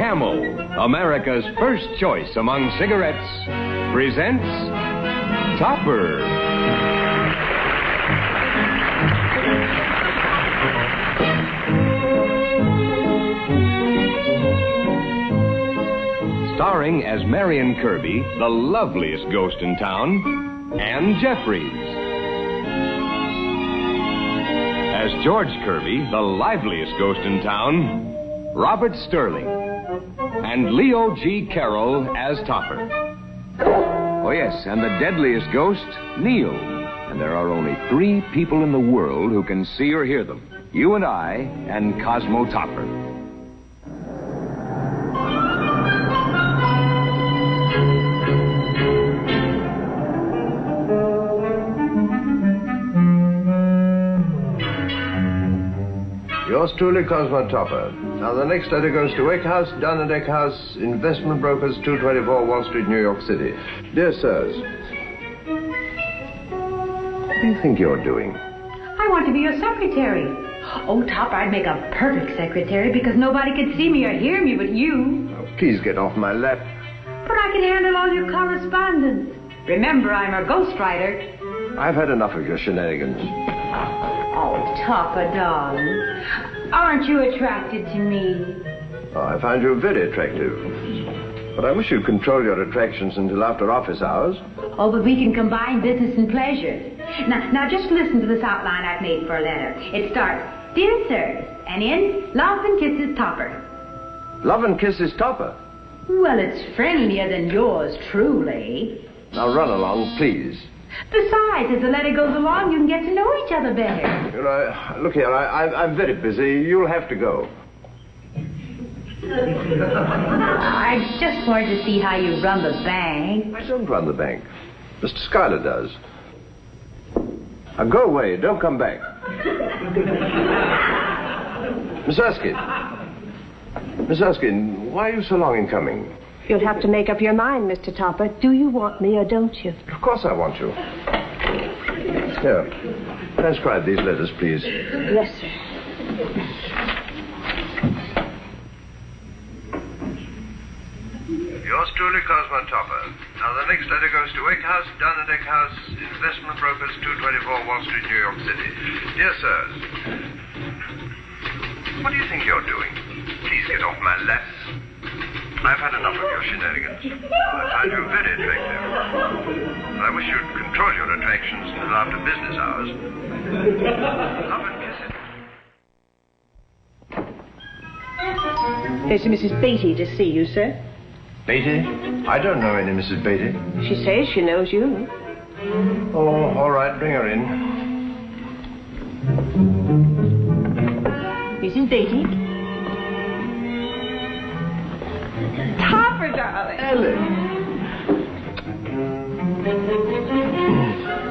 Camel, America's first choice among cigarettes, presents Topper. Starring as Marion Kirby, the loveliest ghost in town, Ann Jeffries. As George Kirby, the liveliest ghost in town, Robert Sterling. And Leo G. Carroll as Topper. Oh, yes, and the deadliest ghost, Neil. And there are only 3 people in the world who can see or hear them. You and I and Cosmo Topper. Yours truly, Cosmo Topper. Now, the next letter goes to Eckhouse, Dunn & Eckhouse, Investment Brokers, 224 Wall Street, New York City. Dear sirs, what do you think you're doing? I want to be your secretary. Oh, Topper, I'd make a perfect secretary because nobody could see me or hear me but you. Oh, please get off my lap. But I can handle all your correspondence. Remember, I'm a ghostwriter. I've had enough of your shenanigans. Oh, Topper, darling. Aren't you attracted to me? Oh, I find you very attractive. But I wish you'd control your attractions until after office hours. Oh, but we can combine business and pleasure. Now just listen to this outline I've made for a letter. It starts, Dear Sir, and ends, Love and Kisses, Topper. Love and Kisses, Topper? Well, it's friendlier than yours, truly. Now run along, please. Besides, as the letter goes along, you can get to know each other better. You know, look here, I'm very busy. You'll have to go. I just wanted to see how you run the bank. I don't run the bank. Mr. Schuyler does. Now go away. Don't come back. Miss Erskine. Miss Erskine, why are you so long in coming? You'll have to make up your mind, Mr. Topper. Do you want me or don't you? Of course I want you. Here, transcribe these letters, please. Yes, sir. Yours truly, Cosmo Topper. Now, the next letter goes to Eckhouse, Dunn & Eckhouse, Investment Brokers, 224 Wall Street, New York City. Dear sirs, what do you think you're doing? Please get off my lap. I've had enough of your shenanigans. I find you very attractive. I wish you'd control your attractions until after business hours. Love and kiss it. There's Mrs. Beatty to see you, sir. Beatty? I don't know any Mrs. Beatty. She says she knows you. Oh, all right, bring her in. Mrs. Beatty? Topper, darling. Ellie.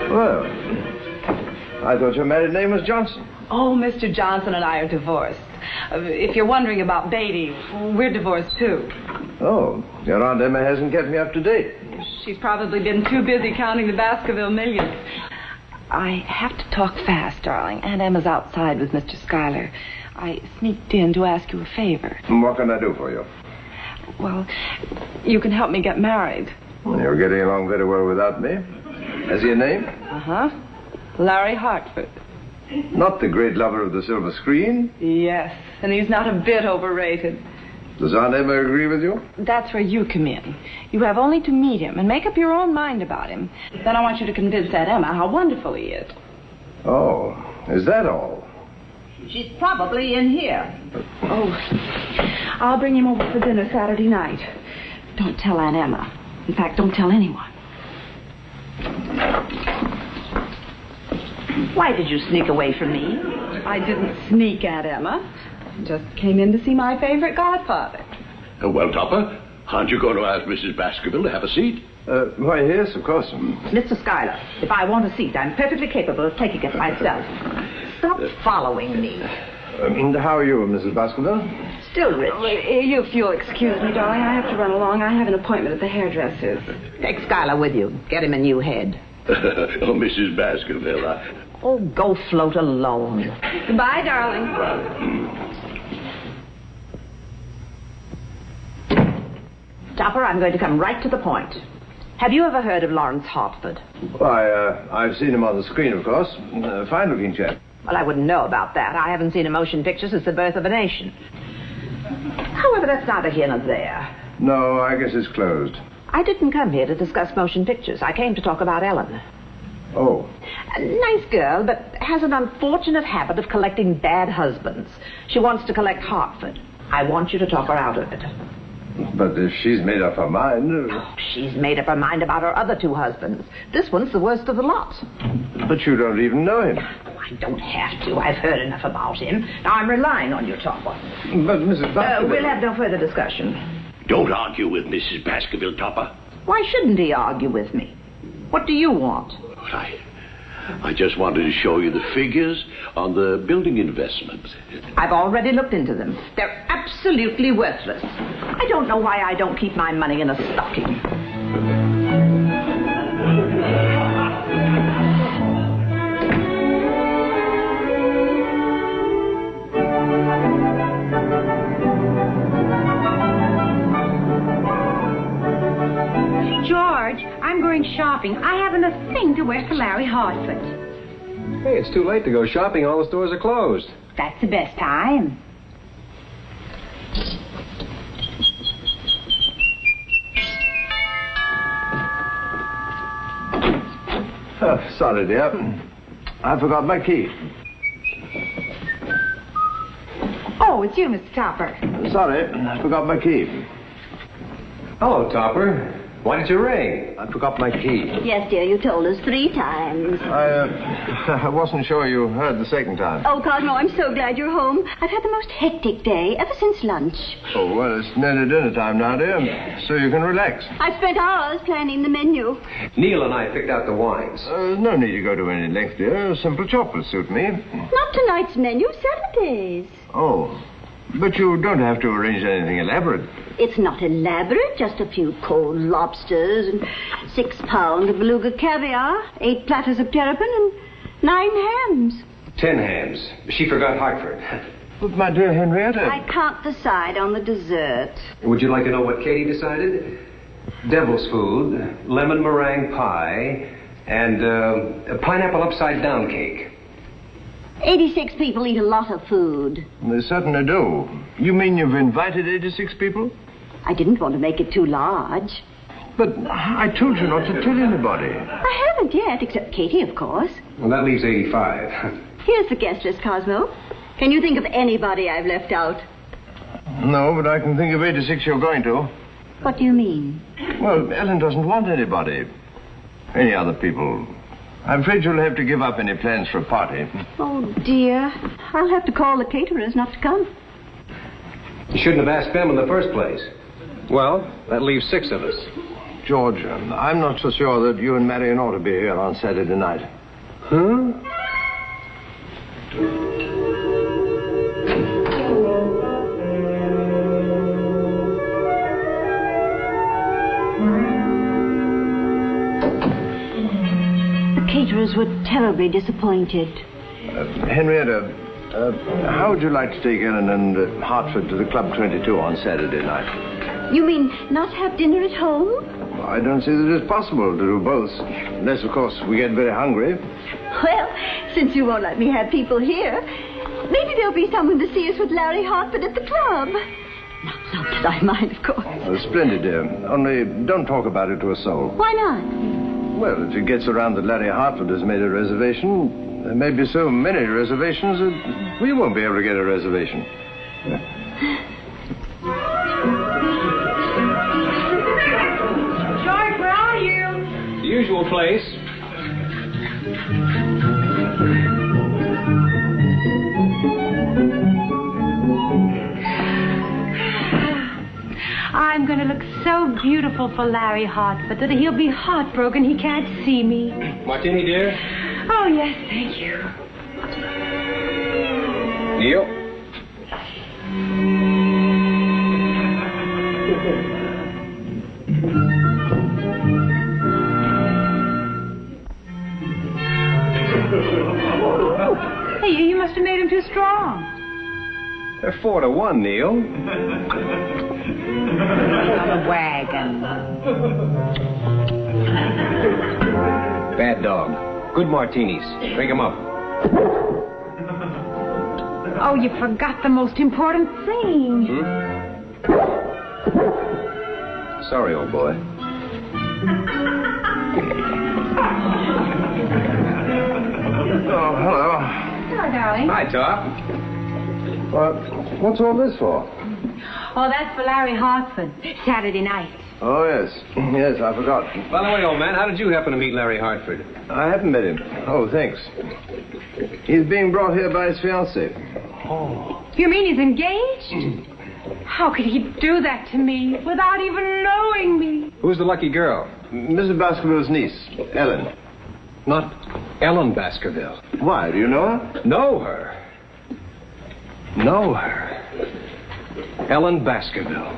Well, I thought your married name was Johnson. Oh, Mr. Johnson and I are divorced. If you're wondering about Beatty, we're divorced, too. Oh, your Aunt Emma hasn't kept me up to date. She's probably been too busy counting the Baskerville millions. I have to talk fast, darling. Aunt Emma's outside with Mr. Schuyler. I sneaked in to ask you a favor. What can I do for you? Well, you can help me get married. You're getting along very well without me. Has he a name? Uh-huh. Larry Hartford. Not the great lover of the silver screen? Yes, and he's not a bit overrated. Does Aunt Emma agree with you? That's where you come in. You have only to meet him and make up your own mind about him. Then I want you to convince Aunt Emma how wonderful he is. Oh, is that all? She's probably in here. Oh, I'll bring him over for dinner Saturday night. Don't tell Aunt Emma. In fact, don't tell anyone. Why did you sneak away from me? I didn't sneak, Aunt Emma. Just came in to see my favorite godfather. Well, Topper, aren't you going to ask Mrs. Baskerville to have a seat? Why, yes, of course. Mr. Schuyler, if I want a seat, I'm perfectly capable of taking it myself. Stop following me. How are you, Mrs. Baskerville? Still rich. If you'll excuse me, darling, I have to run along. I have an appointment at the hairdresser's. Take Schuyler with you. Get him a new head. Oh, Mrs. Baskerville, Oh, go float alone. Goodbye, darling. Topper, I'm going to come right to the point. Have you ever heard of Lawrence Hartford? Why, I've seen him on the screen, of course. Fine-looking chap. Well, I wouldn't know about that. I haven't seen a motion picture since the birth of a nation. However, that's neither here nor there. No, I guess it's closed. I didn't come here to discuss motion pictures. I came to talk about Ellen. Oh. A nice girl, but has an unfortunate habit of collecting bad husbands. She wants to collect Hartford. I want you to talk her out of it. But if she's made up her mind... Oh, she's made up her mind about her other two husbands. This one's the worst of the lot. But you don't even know him. Oh, I don't have to. I've heard enough about him. Now, I'm relying on you, Topper. But, Mrs. Baskerville... We'll have no further discussion. Don't argue with Mrs. Baskerville, Topper. Why shouldn't he argue with me? What do you want? Well, I just wanted to show you the figures on the building investment. I've already looked into them. They're absolutely worthless. I don't know why I don't keep my money in a stocking. George, I'm going shopping. I haven't a thing to wear for Larry Hartford. Hey, it's too late to go shopping. All the stores are closed. That's the best time. Oh, sorry, dear. I forgot my key. Oh, it's you, Mr. Topper. Sorry, I forgot my key. Hello, Topper. Why did you ring? I forgot my key. Yes, dear, you told us 3 times. I wasn't sure you heard the second time. Oh, Cosmo, I'm so glad you're home. I've had the most hectic day ever since lunch. Oh, well, it's nearly dinner time now, dear, so you can relax. I've spent hours planning the menu. Neil and I picked out the wines. There's no need to go to any length, dear. A simple chop will suit me. Not tonight's menu, Saturday's. Oh, but you don't have to arrange anything elaborate. It's not elaborate, just a few cold lobsters and 6 pounds of beluga caviar, 8 platters of terrapin, and 9 hams. 10 hams. She forgot Hartford. But, my dear Henrietta... I can't decide on the dessert. Would you like to know what Katie decided? Devil's food, lemon meringue pie, and a pineapple upside-down cake. 86 people eat a lot of food. They certainly do. You mean you've invited 86 people? I didn't want to make it too large. But I told you not to tell anybody. I haven't yet, except Katie, of course. Well, that leaves 85. Here's the guest list, Cosmo. Can you think of anybody I've left out? No, but I can think of 86 you're going to. What do you mean? Well, Ellen doesn't want anybody. Any other people. I'm afraid you'll have to give up any plans for a party. Oh, dear. I'll have to call the caterers not to come. You shouldn't have asked them in the first place. Well, that leaves 6 of us. George, I'm not so sure that you and Marion ought to be here on Saturday night. Huh? The caterers were terribly disappointed. Henrietta, how would you like to take Ellen and Hartford to the Club 22 on Saturday night? You mean not have dinner at home? Well, I don't see that it's possible to do both. Unless, of course, we get very hungry. Well, since you won't let me have people here, maybe there'll be someone to see us with Larry Hartford at the club. Not that I mind, of course. Oh, splendid, dear. Only don't talk about it to a soul. Why not? Well, if it gets around that Larry Hartford has made a reservation, there may be so many reservations that we won't be able to get a reservation. George, where are you? The usual place. I'm going to look so beautiful for Larry Hartford that he'll be heartbroken he can't see me. Martini, dear. Oh, yes, thank you. Neil. Hey, you must have made him too strong. They're 4-1, Neil. On the wagon. Bad dog. Good martinis. Drink 'em up. Oh, you forgot the most important thing. Sorry, old boy. Oh, hello. Hello, darling. Hi, Top. What's all this for? Oh, that's for Larry Hartford. Saturday night. Oh, yes. Yes, I forgot. By the way, old man, how did you happen to meet Larry Hartford? I haven't met him. Oh, thanks. He's being brought here by his fiancée. Oh. You mean he's engaged? How could he do that to me without even knowing me? Who's the lucky girl? Mrs. Baskerville's niece, Ellen. Not Ellen Baskerville. Why, do you know her? Know her. Know her. Ellen Baskerville.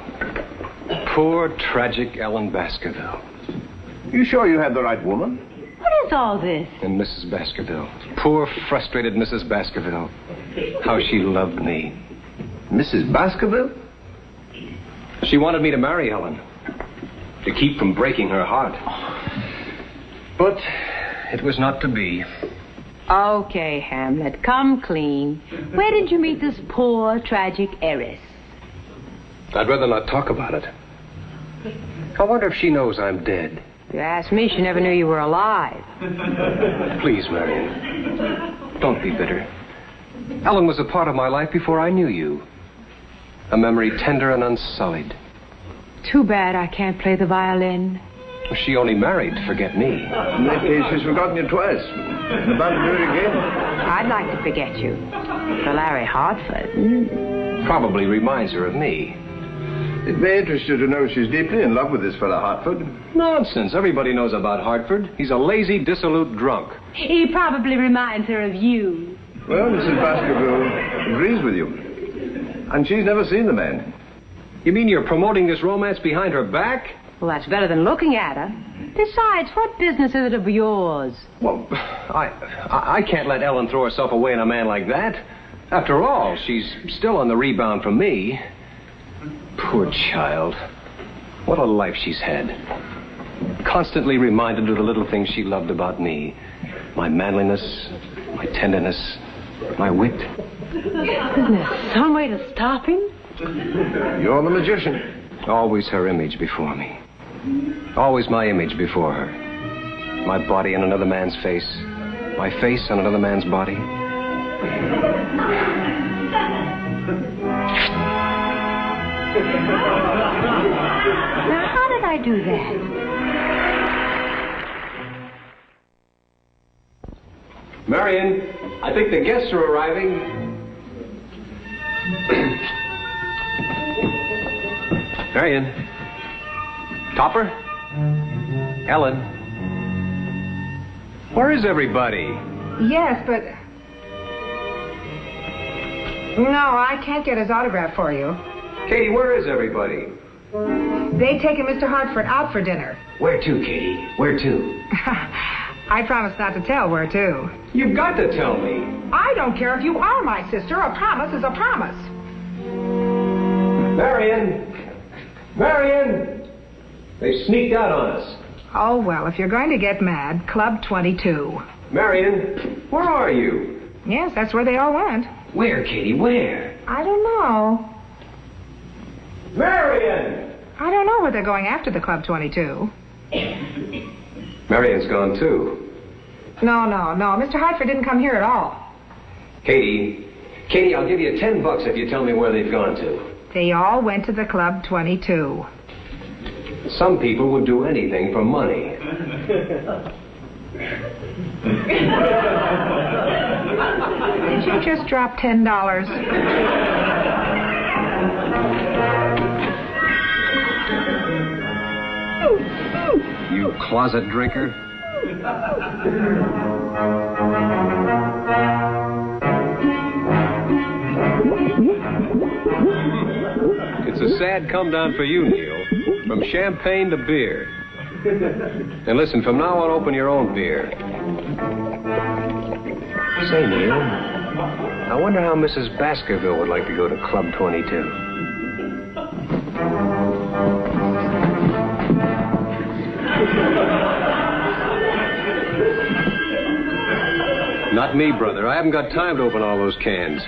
Poor, tragic Ellen Baskerville. You sure you had the right woman? What is all this? And Mrs. Baskerville. Poor, frustrated Mrs. Baskerville. How she loved me. Mrs. Baskerville? She wanted me to marry Ellen. To keep from breaking her heart. But it was not to be. Okay, Hamlet, come clean. Where did you meet this poor, tragic heiress? I'd rather not talk about it. I wonder if she knows I'm dead. If you ask me, she never knew you were alive. Please, Marion, don't be bitter. Ellen was a part of my life before I knew you. A memory tender and unsullied. Too bad I can't play the violin. She only married to forget me. In that case, she's forgotten you twice. And about to do it again. I'd like to forget you. For Larry Hartford. Probably reminds her of me. It may interest you to know she's deeply in love with this fellow Hartford. Nonsense. Everybody knows about Hartford. He's a lazy, dissolute drunk. He probably reminds her of you. Well, Mrs. Baskerville agrees with you. And she's never seen the man. You mean you're promoting this romance behind her back? Well, that's better than looking at her. Besides, what business is it of yours? Well, I can't let Ellen throw herself away on a man like that. After all, she's still on the rebound from me. Poor child. What a life she's had. Constantly reminded of the little things she loved about me. My manliness, my tenderness, my wit. Isn't there some way to stop him? You're the magician. Always her image before me. Always my image before her. My body on another man's face. My face on another man's body. Now, how did I do that? Marion, I think the guests are arriving. Marion. Topper? Ellen? Where is everybody? Yes, but... No, I can't get his autograph for you. Katie, where is everybody? They've taken Mr. Hartford out for dinner. Where to, Katie? Where to? I promised not to tell where to. You've got to tell me. I don't care if you are my sister. A promise is a promise. Marion! Marion! They sneaked out on us. Oh, well, if you're going to get mad, Club 22. Marion, where are you? Yes, that's where they all went. Where, Katie, where? I don't know. Marion! I don't know where they're going after the Club 22. Marion's gone, too. No. Mr. Hartford didn't come here at all. Katie, I'll give you $10 if you tell me where they've gone to. They all went to the Club 22. Some people would do anything for money. Did you just drop $10? You closet drinker. It's a sad come down for you, Neil. From champagne to beer. And listen, from now on, open your own beer. Say, Neil, I wonder how Mrs. Baskerville would like to go to Club 22. Not me, brother. I haven't got time to open all those cans.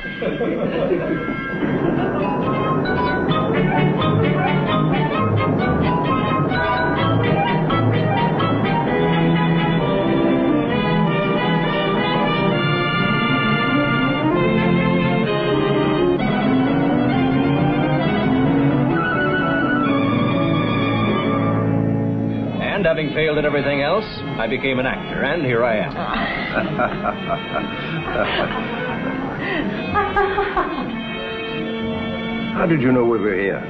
And having failed at everything else, I became an actor, and here I am. How did you know we were here?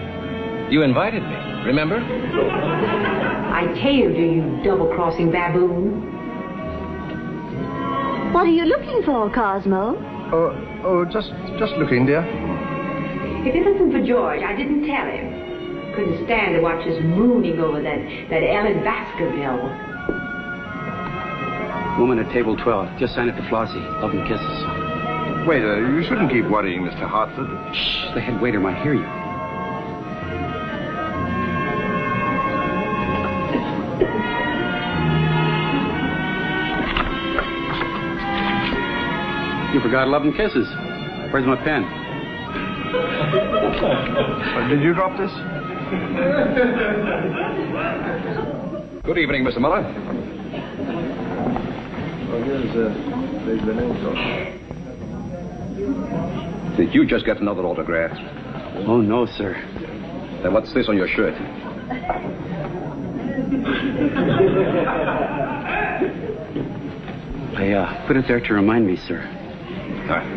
You invited me, remember? I tailed you, you double-crossing baboon. What are you looking for, Cosmo? Just looking, dear. If it wasn't for George, I didn't tell him. Couldn't stand to watch us mooning over that Ellen Baskerville. Woman at table 12. Just sign it to Flossie. Love and kisses. Waiter, you shouldn't keep worrying Mr. Hartford. Shh, the head waiter might hear you. You forgot love and kisses. Where's my pen? Did you drop this? Good evening, Mr. Muller. Oh, here's the name. Did you just get another autograph? Oh, no, sir. Then what's this on your shirt? I put it there to remind me, sir. All right.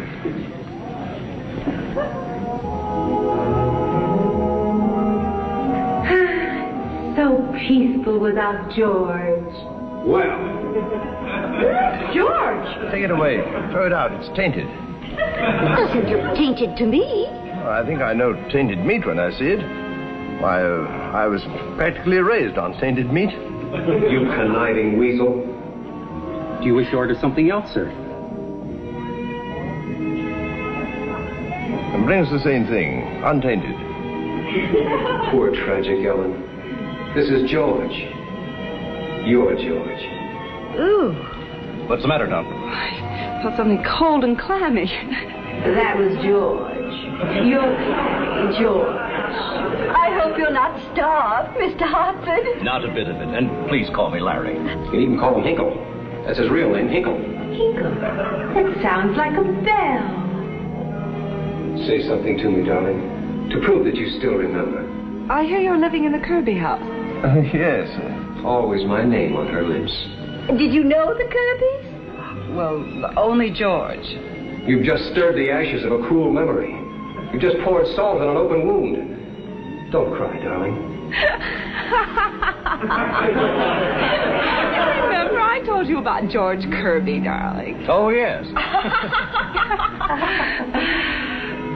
So peaceful without George. Well. George! Take it away. Throw it out. It's tainted. Doesn't look tainted to me. I think I know tainted meat when I see it. Why, I was practically raised on tainted meat. You conniving weasel. Do you wish to order something else, sir? It brings the same thing. Untainted. Poor tragic Ellen. This is George. You're George. Ooh. What's the matter, Doc? I felt something cold and clammy. That was George. You're George. I hope you're not starved, Mr. Hartford. Not a bit of it. And please call me Larry. You can even call him Hinkle. That's his real name, Hinkle. Hinkle. That sounds like a bell. Say something to me, darling, to prove that you still remember. I hear you're living in the Kirby house. Yes. Always my name on her lips. Did you know the Kirbys? Well, only George. You've just stirred the ashes of a cruel memory. You've just poured salt on an open wound. Don't cry, darling. Remember, I told you about George Kirby, darling. Oh, yes.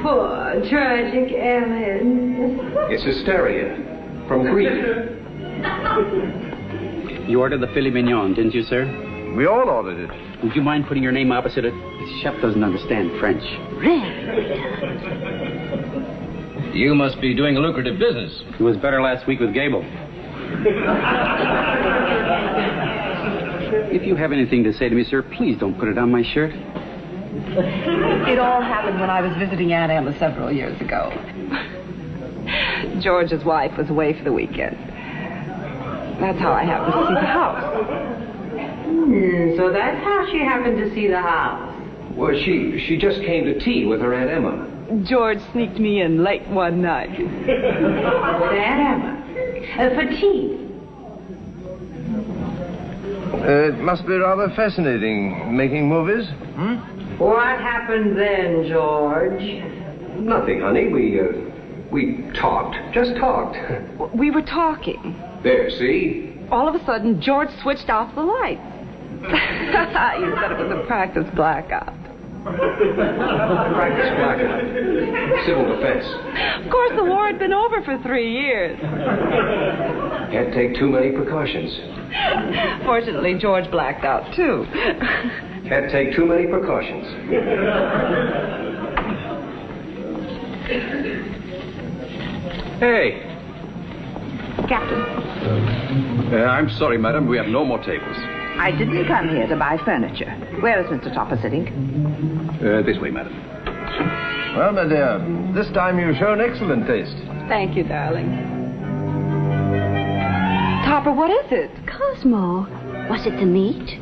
Poor tragic Ellen. It's hysteria from grief. You ordered the filet mignon, didn't you, sir? We all ordered it. Would you mind putting your name opposite it? The chef doesn't understand French. You must be doing a lucrative business. It was better last week with Gable. If you have anything to say to me, sir, please don't put it on my shirt. It all happened when I was visiting Aunt Emma several years ago. George's wife was away for the weekend. That's how I happened to see the house. So that's how she happened to see the house. Well, she just came to tea with her Aunt Emma. George sneaked me in late one night. With Aunt Emma. For tea. It must be rather fascinating making movies. What happened then, George? Nothing, honey. We talked. Just talked. We were talking. There, see? All of a sudden, George switched off the lights. You said it was a practice blackout. Practice blackout. Civil defense. Of course, the war had been over for 3 years. Can't take too many precautions. Fortunately, George blacked out, too. Can't take too many precautions. Hey. Captain, I'm sorry, madam. We have no more tables. I didn't come here to buy furniture. Where is Mr. Topper sitting? This way, madam. Well, my dear, this time you've shown excellent taste. Thank you, darling. Topper, what is it? Cosmo, was it the meat?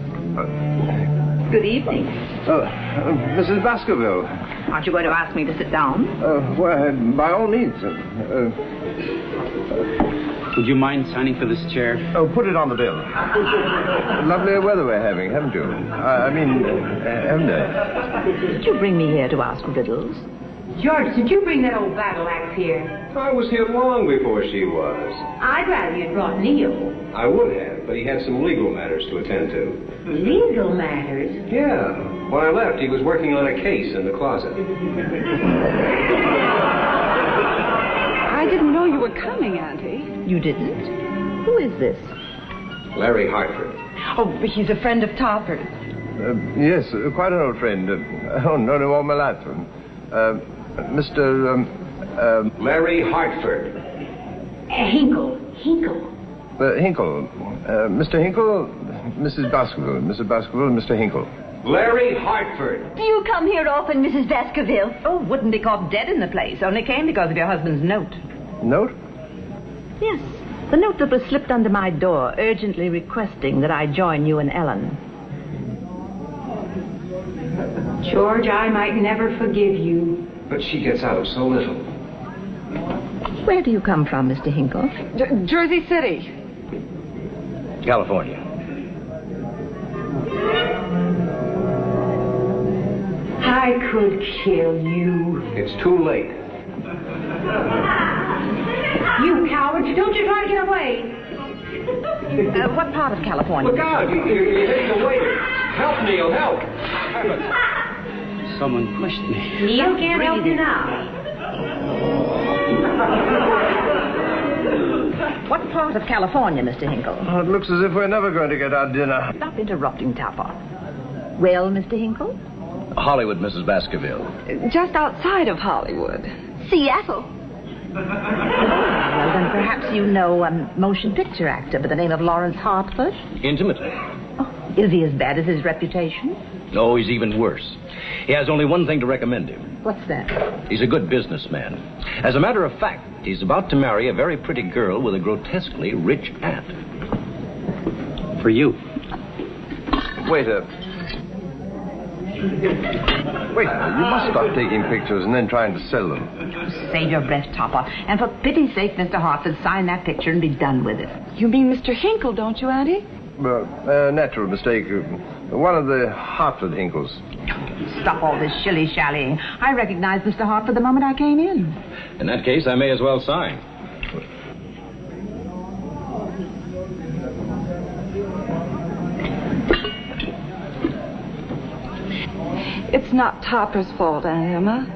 Good evening. Mrs. Baskerville. Aren't you going to ask me to sit down? Well, by all means. Would you mind signing for this chair? Oh, put it on the bill. Lovely weather we're having, haven't you? Haven't I? Did you bring me here to ask riddles? George, did you bring that old battle axe here? I was here long before she was. I'd rather you'd brought Leo. I would have, but he had some legal matters to attend to. Legal matters? Yeah. When I left, he was working on a case in the closet. I didn't know you were coming, Auntie. You didn't? Who is this? Larry Hartford. Oh, he's a friend of Topper's. Yes, quite an old friend. Known him all my life. Mr. Larry Hartford. Hinkle. Hinkle. Mr. Hinkle, Mrs. Baskerville. Mrs. Baskerville, Mr. Hinkle. Larry Hartford. Do you come here often, Mrs. Baskerville? Oh, wouldn't be caught dead in the place. Only came because of your husband's note. Note? Yes, the note that was slipped under my door, urgently requesting that I join you and Ellen. George, I might never forgive you. But she gets out so little. Where do you come from, Mr. Hinkle? Jersey City. California. I could kill you. It's too late. You coward, don't you try to get away. What part of California? Look out! You're hitting the waiter. Help, Neil, help! Someone pushed me. Neil can't help you now. What part of California, Mr. Hinkle? Oh, it looks as if we're never going to get our dinner. Stop interrupting, Topper. Well, Mr. Hinkle? Hollywood, Mrs. Baskerville. Just outside of Hollywood. Seattle. Well, then perhaps you know a motion picture actor by the name of Lawrence Hartford? Intimately. Oh, is he as bad as his reputation? No, he's even worse. He has only one thing to recommend him. What's that? He's a good businessman. As a matter of fact, he's about to marry a very pretty girl with a grotesquely rich aunt. For you. Waiter, you must stop taking pictures and then trying to sell them. Save your breath, Topper. And for pity's sake, Mr. Hartford, sign that picture and be done with it. You mean Mr. Hinkle, don't you, Auntie? Natural mistake. One of the Hartford Hinkles. Stop all this shilly-shallying. I recognized Mr. Hartford the moment I came in. In that case, I may as well sign. It's not Topper's fault, Aunt Emma.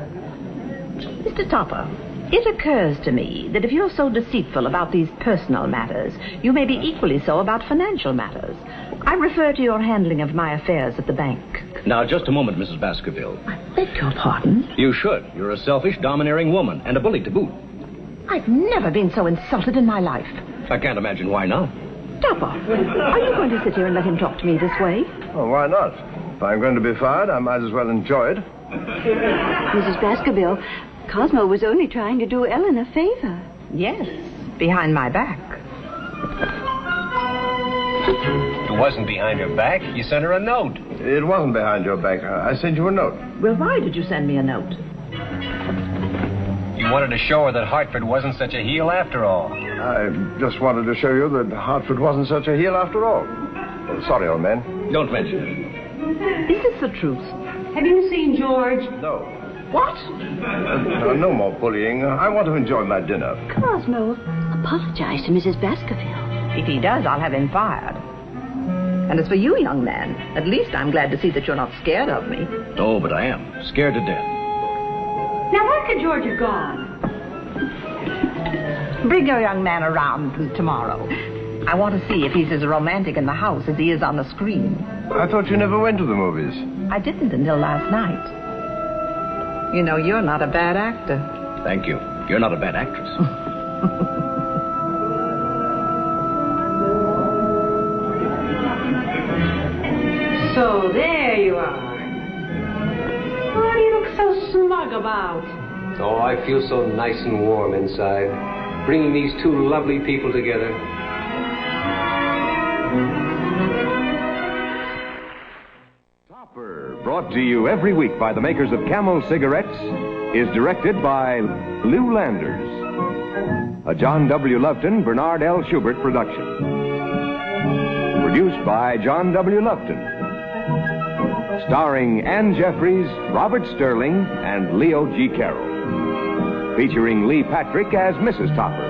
Mr. Topper, it occurs to me that if you're so deceitful about these personal matters, you may be equally so about financial matters. I refer to your handling of my affairs at the bank. Now, just a moment, Mrs. Baskerville. I beg your pardon? You should. You're a selfish, domineering woman, and a bully to boot. I've never been so insulted in my life. I can't imagine why not. Topper, are you going to sit here and let him talk to me this way? Oh, why not? If I'm going to be fired, I might as well enjoy it. Mrs. Baskerville, Cosmo was only trying to do Ellen a favor. Yes, behind my back. It wasn't behind your back. You sent her a note. It wasn't behind your back. I sent you a note. Well, why did you send me a note? You wanted to show her that Hartford wasn't such a heel after all. I just wanted to show you that Hartford wasn't such a heel after all. Oh, sorry, old man. Don't mention it. Is this the truth? Have you seen George? No. What? No more bullying. I want to enjoy my dinner. Cosmo, apologize to Mrs. Baskerville. If he does, I'll have him fired. And as for you, young man, at least I'm glad to see that you're not scared of me. Oh, but I am. Scared to death. Now, where could George have gone? Bring your young man around tomorrow. I want to see if he's as romantic in the house as he is on the screen. I thought you never went to the movies. I didn't until last night. You know, you're not a bad actor. Thank you. You're not a bad actress. So there you are. What do you look so smug about? Oh, I feel so nice and warm inside, bringing these two lovely people together. Topper, brought to you every week by the makers of Camel cigarettes, is directed by Lou Landers. A John W. Lufton, Bernard L. Schubert production. Produced by John W. Lufton. Starring Ann Jeffries, Robert Sterling, and Leo G. Carroll. Featuring Lee Patrick as Mrs. Topper.